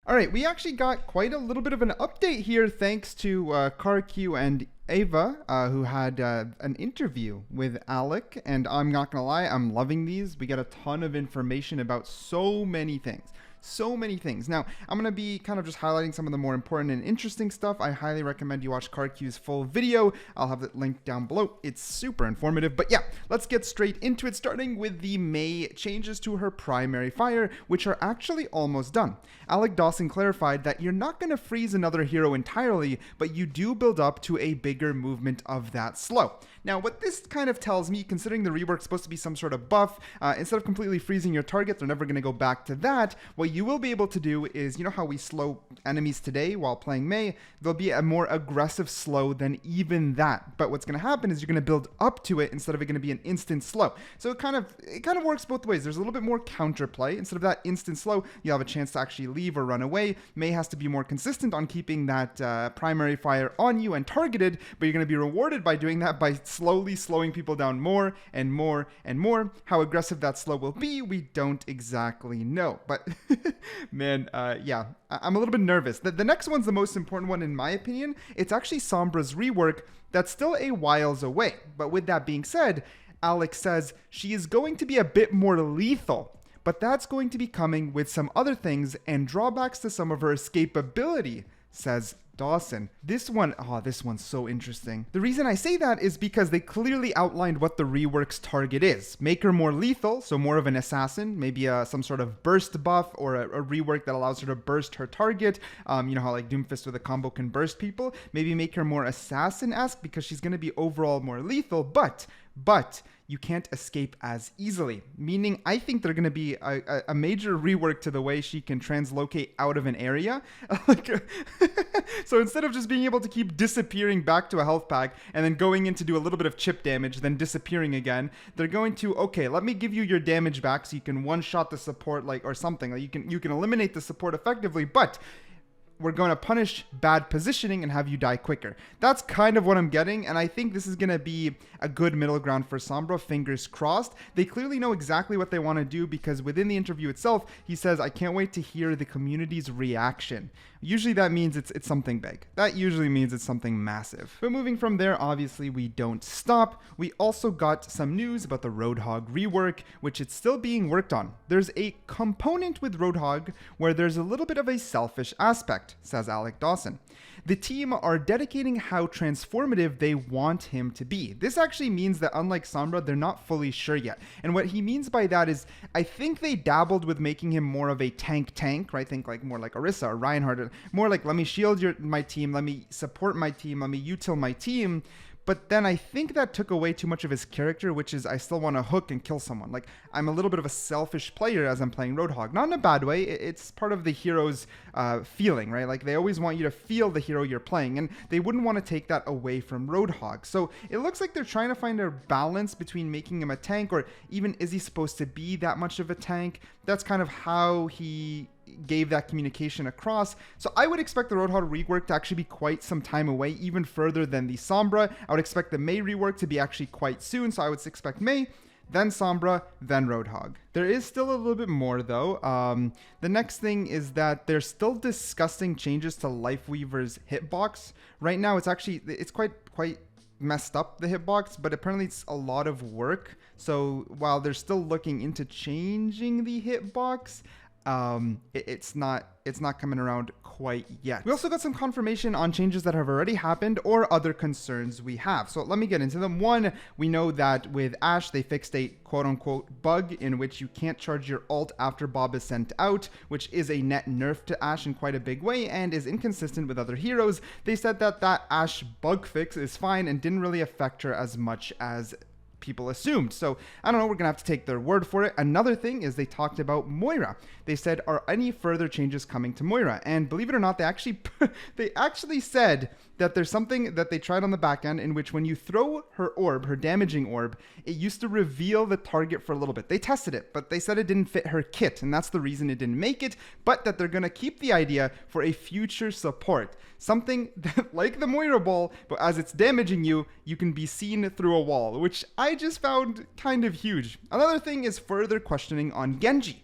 All right, we actually got quite a little bit of an update here thanks to CarQ and Ava, who had an interview with Alec. And I'm not going to lie, I'm loving these. We get a ton of information about so many things. So many things. Now, I'm going to be kind of just highlighting some of the more important and interesting stuff. I highly recommend you watch CarQ's full video. I'll have it linked down below. It's super informative. But yeah, let's get straight into it, starting with the May changes to her primary fire, which are actually almost done. Alec Dawson clarified that you're not going to freeze another hero entirely, but you do build up to a bigger movement of that slow. Now, what this kind of tells me, considering the rework's supposed to be some sort of buff, instead of completely freezing your target, they're never going to go back to that. What you will be able to do is, you know how we slow enemies today while playing May? There'll be a more aggressive slow than even that. But what's going to happen is you're going to build up to it instead of it going to be an instant slow. So it kind of works both ways. There's a little bit more counterplay. Instead of that instant slow, you'll have a chance to actually leave or run away. May has to be more consistent on keeping that primary fire on you and targeted, but you're going to be rewarded by doing that by slowly slowing people down more and more and more. How aggressive that slow will be, we don't exactly know. But man, yeah, I'm a little bit nervous. The next one's the most important one in my opinion. It's actually Sombra's rework that's still a whiles away. But with that being said, Alex says she is going to be a bit more lethal. But that's going to be coming with some other things and drawbacks to some of her escapability, says Dawson. This one's so interesting. The reason I say that is because they clearly outlined what the rework's target is. Make her more lethal, so more of an assassin, maybe some sort of burst buff or a rework that allows her to burst her target. You know how like Doomfist with a combo can burst people? Maybe make her more assassin-esque because she's going to be overall more lethal, but you can't escape as easily. Meaning, I think they're going to be a major rework to the way she can translocate out of an area. So instead of just being able to keep disappearing back to a health pack and then going in to do a little bit of chip damage, then disappearing again, they're going to, okay, let me give you your damage back so you can one-shot the support or something. Like you can eliminate the support effectively, but we're going to punish bad positioning and have you die quicker. That's kind of what I'm getting, and I think this is going to be a good middle ground for Sombra, fingers crossed. They clearly know exactly what they want to do because within the interview itself, he says, I can't wait to hear the community's reaction. Usually that means it's something big. That usually means it's something massive. But moving from there, obviously we don't stop. We also got some news about the Roadhog rework, which it's still being worked on. There's a component with Roadhog where there's a little bit of a selfish aspect, says Alec Dawson. The team are dedicating how transformative they want him to be. This actually means that unlike Sombra, they're not fully sure yet. And what he means by that is, I think they dabbled with making him more of a tank, right? Think like more like Orisa or Reinhardt, more like let me shield my team, let me support my team, let me util my team. But then I think that took away too much of his character, which is I still want to hook and kill someone. Like, I'm a little bit of a selfish player as I'm playing Roadhog. Not in a bad way. It's part of the hero's feeling, right? Like, they always want you to feel the hero you're playing, and they wouldn't want to take that away from Roadhog. So it looks like they're trying to find a balance between making him a tank, or even is he supposed to be that much of a tank? That's kind of how he gave that communication across. So I would expect the Roadhog rework to actually be quite some time away, even further than the Sombra. I would expect the May rework to be actually quite soon, so I would expect May, then Sombra, then Roadhog. There is still a little bit more though. The next thing is that they're still discussing changes to Lifeweaver's hitbox. Right now it's quite messed up, the hitbox, but apparently it's a lot of work. So while they're still looking into changing the hitbox, it's not coming around quite yet. We also got some confirmation on changes that have already happened or other concerns we have. So let me get into them. One, we know that with Ashe, they fixed a quote-unquote bug in which you can't charge your ult after Bob is sent out, which is a net nerf to Ashe in quite a big way and is inconsistent with other heroes. They said that Ashe bug fix is fine and didn't really affect her as much as people assumed. So I don't know, we're gonna have to take their word for it. Another thing is they talked about Moira. They said, are any further changes coming to Moira? And believe it or not, they actually said that there's something that they tried on the back end in which when you throw her orb, her damaging orb, it used to reveal the target for a little bit. They tested it, but they said it didn't fit her kit, and that's the reason it didn't make it, but that they're gonna keep the idea for a future support. Something that, like the Moira ball, but as it's damaging you, you can be seen through a wall, which I just found kind of huge. Another thing is further questioning on Genji.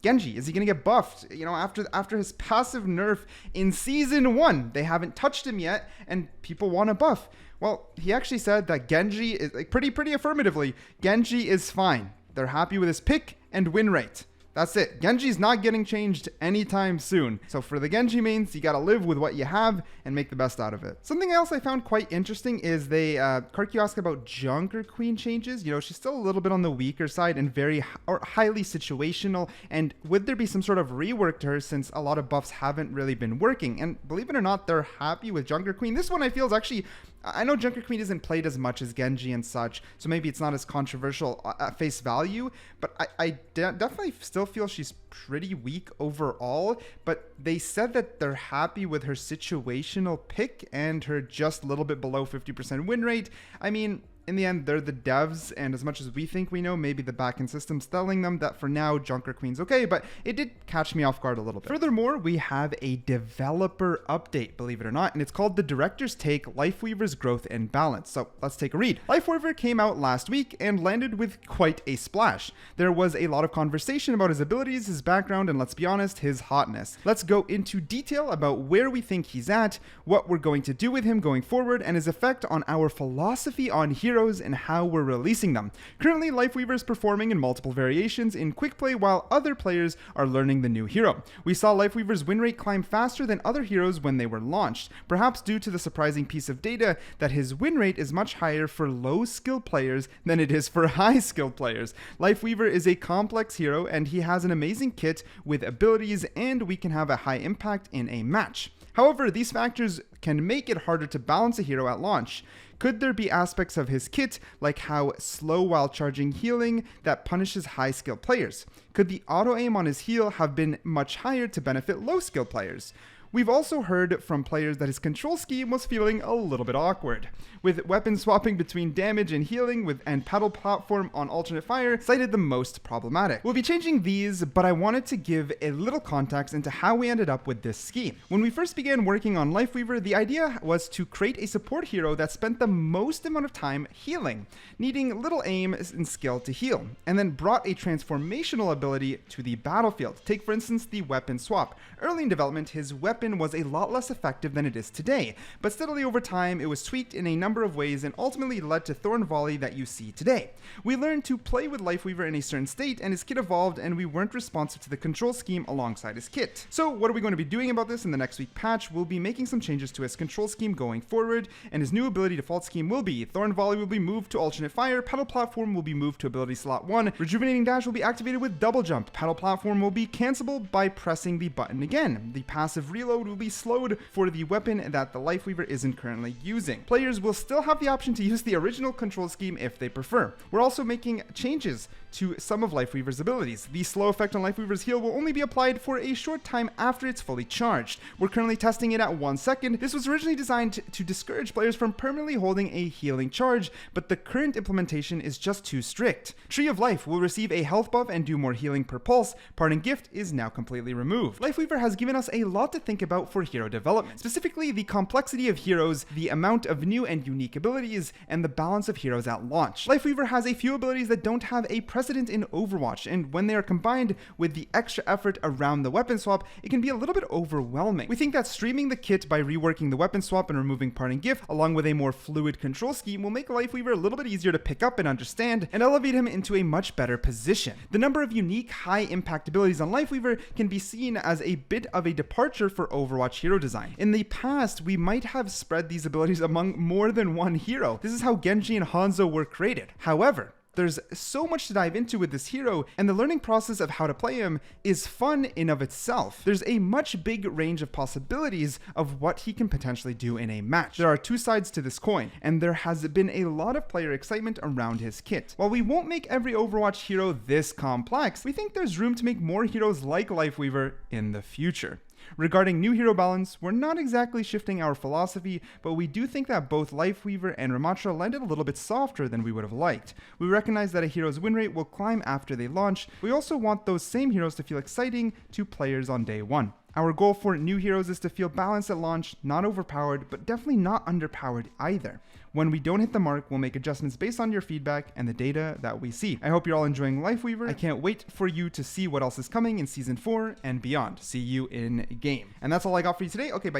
Genji, is he going to get buffed? You know, after his passive nerf in Season 1, they haven't touched him yet, and people want a buff. Well, he actually said that Genji is, like, pretty affirmatively, Genji is fine. They're happy with his pick and win rate. That's it. Genji's not getting changed anytime soon. So for the Genji mains, you gotta live with what you have and make the best out of it. Something else I found quite interesting is Curios asked about Junker Queen changes. You know, she's still a little bit on the weaker side and highly situational. And would there be some sort of rework to her since a lot of buffs haven't really been working? And believe it or not, they're happy with Junker Queen. This one I feel is actually, I know Junker Queen isn't played as much as Genji and such, so maybe it's not as controversial at face value, but I definitely still feel she's pretty weak overall. But they said that they're happy with her situational pick and her just a little bit below 50% win rate. I mean, in the end, they're the devs, and as much as we think we know, maybe the backend system's telling them that for now, Junker Queen's okay, but it did catch me off guard a little bit. Furthermore, we have a developer update, believe it or not, and it's called The Director's Take, Lifeweaver's Growth and Balance. So let's take a read. Lifeweaver came out last week and landed with quite a splash. There was a lot of conversation about his abilities, his background, and let's be honest, his hotness. Let's go into detail about where we think he's at, what we're going to do with him going forward, and his effect on our philosophy on heroes and how we're releasing them. Currently, Lifeweaver is performing in multiple variations in quick play while other players are learning the new hero. We saw Lifeweaver's win rate climb faster than other heroes when they were launched, perhaps due to the surprising piece of data that his win rate is much higher for low skill players than it is for high skill players. Lifeweaver is a complex hero and he has an amazing kit with abilities, and we can have a high impact in a match. However, these factors can make it harder to balance a hero at launch. Could there be aspects of his kit, like how slow while charging healing, that punishes high skill players? Could the auto aim on his heal have been much higher to benefit low skill players? We've also heard from players that his control scheme was feeling a little bit awkward, with weapon swapping between damage and healing and paddle platform on alternate fire cited the most problematic. We'll be changing these, but I wanted to give a little context into how we ended up with this scheme. When we first began working on Lifeweaver, the idea was to create a support hero that spent the most amount of time healing, needing little aim and skill to heal, and then brought a transformational ability to the battlefield. Take for instance the weapon swap. Early in development, his weapon was a lot less effective than it is today, but steadily over time it was tweaked in a number of ways and ultimately led to Thorn Volley that you see today. We learned to play with Lifeweaver in a certain state and his kit evolved, and we weren't responsive to the control scheme alongside his kit. So what are we going to be doing about this in the next week patch? We'll be making some changes to his control scheme going forward, and his new ability default scheme will be Thorn Volley will be moved to alternate fire, Paddle Platform will be moved to ability slot 1, Rejuvenating Dash will be activated with double jump, Paddle Platform will be cancelable by pressing the button again. The passive reload will be slowed for the weapon that the Lifeweaver isn't currently using. Players will still have the option to use the original control scheme if they prefer. We're also making changes to some of Lifeweaver's abilities. The slow effect on Lifeweaver's heal will only be applied for a short time after it's fully charged. We're currently testing it at 1 second. This was originally designed to discourage players from permanently holding a healing charge, but the current implementation is just too strict. Tree of Life will receive a health buff and do more healing per pulse. Parting Gift is now completely removed. Lifeweaver has given us a lot to think about for hero development, specifically the complexity of heroes, the amount of new and unique abilities, and the balance of heroes at launch. Lifeweaver has a few abilities that don't have a precedent in Overwatch, and when they are combined with the extra effort around the weapon swap, it can be a little bit overwhelming. We think that streaming the kit by reworking the weapon swap and removing Parting Gift, along with a more fluid control scheme, will make Lifeweaver a little bit easier to pick up and understand, and elevate him into a much better position. The number of unique, high-impact abilities on Lifeweaver can be seen as a bit of a departure for Overwatch hero design. In the past, we might have spread these abilities among more than one hero. This is how Genji and Hanzo were created. However, there's so much to dive into with this hero, and the learning process of how to play him is fun in of itself. There's a much big range of possibilities of what he can potentially do in a match. There are two sides to this coin, and there has been a lot of player excitement around his kit. While we won't make every Overwatch hero this complex, we think there's room to make more heroes like Lifeweaver in the future. Regarding new hero balance, we're not exactly shifting our philosophy, but we do think that both Lifeweaver and Ramatra landed a little bit softer than we would have liked. We recognize that a hero's win rate will climb after they launch. We also want those same heroes to feel exciting to players on day one. Our goal for new heroes is to feel balanced at launch, not overpowered, but definitely not underpowered either. When we don't hit the mark, we'll make adjustments based on your feedback and the data that we see. I hope you're all enjoying Lifeweaver. I can't wait for you to see what else is coming in Season 4 and beyond. See you in game. And that's all I got for you today. Okay, bye.